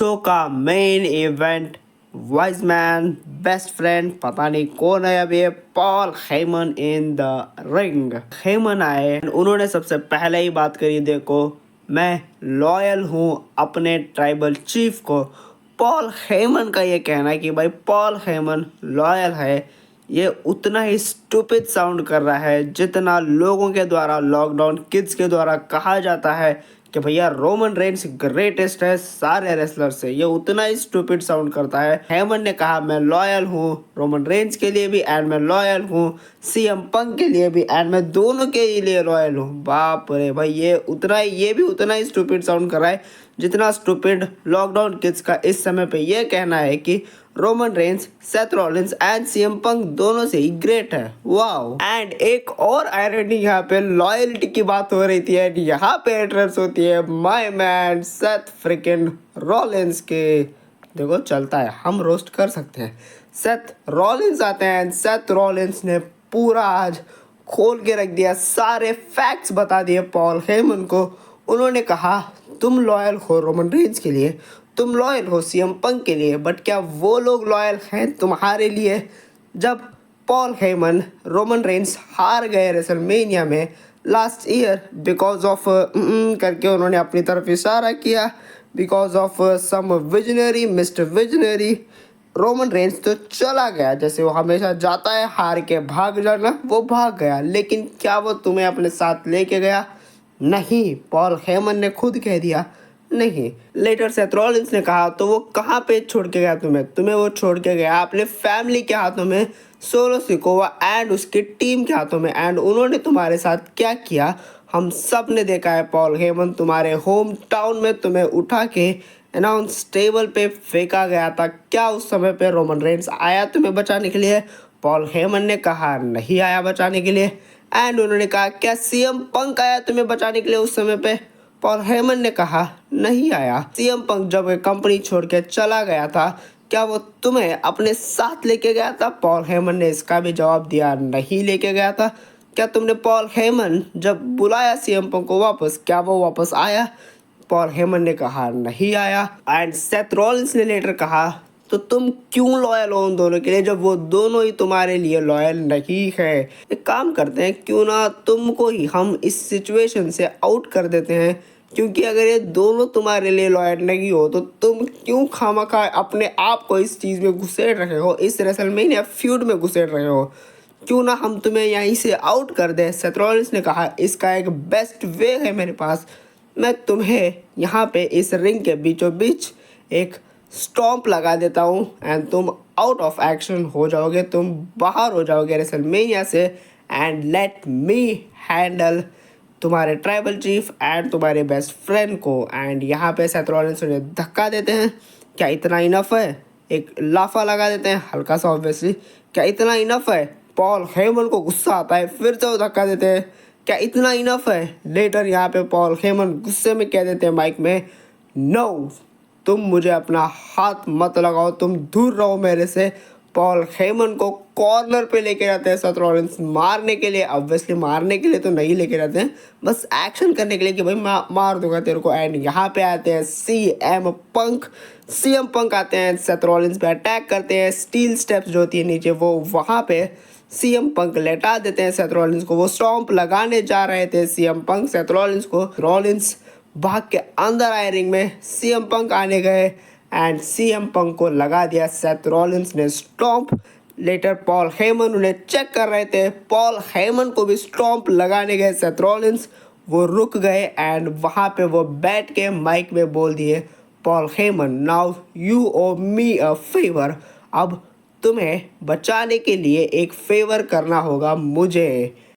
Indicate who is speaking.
Speaker 1: Show का main event wise man best friend पता नहीं कौन है अब ये Paul Heyman in the ring. Heyman आए, उन्होंने सबसे पहले ही बात करी, देखो मैं लॉयल हूँ अपने ट्राइबल चीफ को। पॉल हेमन का ये कहना है कि भाई पॉल हेमन लॉयल है, ये उतना ही स्टूपिड साउंड कर रहा है जितना लोगों के द्वारा, लॉकडाउन किड्स के द्वारा कहा जाता है कि भैया रोमन रेंस ग्रेटेस्ट है सारे रेसलर से। ये उतना ही स्टूपिड साउंड करता है। हेमन ने कहा मैं लॉयल हूँ रोमन रेंस के लिए भी एंड मैं लॉयल हूँ सीएम पंक के लिए भी एंड मैं दोनों के लिए लॉयल हूँ। बाप रे भाई, ये भी उतना ही स्टूपिड साउंड कर रहा है जितना स्टूपिड लॉकडाउन किड्स का इस समय पे ये कहना है कि Roman Reigns, Seth Rollins and CM Punk दोनों से ही ग्रेट है। वाओ। एंड एक और आयरनी यहाँ पे लॉयल्टी की बात हो रही थी एंड यहाँ पे एड्रेस होती है my man Seth freaking Rollins के। देखो चलता है, हम रोस्ट कर सकते हैं। सेथ रॉलिंस आते हैं एंड सेथ रॉलिंस ने पूरा आज खोल के रख दिया, सारे फैक्ट्स बता दिए पॉल हेमन को। उन्होंने कहा तुम लॉयल हो रोमन रेंस के लिए, तुम लॉयल हो सीएम पंक के लिए, बट क्या वो लोग लॉयल हैं तुम्हारे लिए? जब पॉल हेमन रोमन रेंस हार गए रेसलमेनिया में लास्ट ईयर बिकॉज ऑफ करके उन्होंने अपनी तरफ इशारा किया, because of some visionary mister visionary, Roman Reigns तो चला गया जैसे वो हमेशा जाता है, हार के भाग जाना, वो भाग गया। लेकिन क्या वो तुम्हें अपने साथ लेके गया? नहीं, पॉल हेमन ने खुद कह दिया नहीं। लेटर सेथ रॉलिंस ने कहा तो वो कहाँ पे छोड़ के गया तुम्हें वो छोड़ के गया अपने फैमिली के हाथों में, सोलो सिकोवा एंड उसकी टीम के हाथों में। एंड उन्होंने तुम्हारे साथ क्या किया हम सब ने देखा है। पॉल हेमन, तुम्हारे होम टाउन में तुम्हें उठा के अनाउंस टेबल पे फेंका गया था। क्या उस समय पे रोमन रेंस आया तुम्हें बचाने के लिए? पॉल हेमन ने कहा नहीं आया बचाने के लिए। एंड उन्होंने कहा क्या सीएम पंक आया तुम्हें बचाने के लिए उस समय पे? पॉल हेमन ने कहा नहीं आया। सीएम पंक जब कंपनी छोड़ के चला गया था, क्या वो तुम्हें अपने साथ लेके गया था? पॉल हेमन ने इसका भी जवाब दिया नहीं लेके गया था। क्या तुमने पॉल हेमन जब बुलाया सीएम पंक को वापस, क्या वो वापस आया? पॉल हेमन ने कहा नहीं आया। एंड सेथ रॉलिंस ने लेटर कहा तो तुम क्यों लॉयल हो उन दोनों के लिए जब वो दोनों ही तुम्हारे लिए लॉयल नहीं है? एक काम करते हैं, क्यों ना तुमको ही हम इस सिचुएशन से आउट कर देते हैं, क्योंकि अगर ये दोनों तुम्हारे लिए लॉयल नहीं हो तो तुम क्यों खामखा अपने आप को इस चीज़ में घुसेड़ रहे हो, इस रेसलमेनिया फ्यूड में घुसेड़ रहे हो? क्यों ना हम तुम्हें यहीं से आउट कर दें। सेथ रॉलिंस ने कहा इसका एक बेस्ट वे है मेरे पास, मैं तुम्हें यहाँ पे इस रिंग के बीचों बीच एक स्टॉम्प लगा देता हूँ एंड तुम आउट ऑफ एक्शन हो जाओगे, तुम बाहर हो जाओगे रेसलमेनिया से एंड लेट मी हैंडल तुम्हारे ट्राइबल चीफ एंड तुम्हारे बेस्ट फ्रेंड को। एंड यहाँ पे सेथ रॉलिंस उन्हें धक्का देते हैं। क्या इतना इनफ है? एक लाफा लगा देते हैं हल्का सा, ऑब्वियसली। क्या इतना इनफ है? पॉल हेमन को गुस्सा आता है, फिर से वो धक्का देते हैं। क्या इतना इनफ है? लेटर यहाँ पे पॉल हेमन गुस्से में कह देते हैं माइक में, नो, तुम मुझे अपना हाथ मत लगाओ, तुम दूर रहो मेरे से। पॉल हेमन को कॉर्नर पे लेके जाते हैं सेथ रॉलिंस मारने के लिए। ऑब्वियसली मारने के लिए तो नहीं लेके जाते हैं, बस एक्शन करने के लिए कि भाई मार दूंगा तेरे को। एंड यहाँ पे आते हैं सीएम पंक आते हैं, सेथ रॉलिंस पे अटैक करते हैं। स्टील स्टेप्स जो होती है नीचे, वो वहाँ पे सीएम पंक लेटा देते हैं सेथ रॉलिंस को। वो स्टॉम्प लगाने जा रहे थे सीएम पंक सेथ रॉलिंस को, रॉलिंस भाग के अंदर आए रिंग में, सीएम पंक आने गए एंड सीएम पंक को लगा दिया सेथ रॉलिंस ने स्टॉम्प। लेटर पॉल हेमन उन्हें चेक कर रहे थे, पॉल हेमन को भी स्टॉम्प लगाने गए सेथ रॉलिंस, वो रुक गए एंड वहाँ पे वो बैठ के माइक में बोल दिए, Paul Heyman now you owe me a favour, अब तुम्हें बचाने के लिए एक फेवर करना होगा मुझे।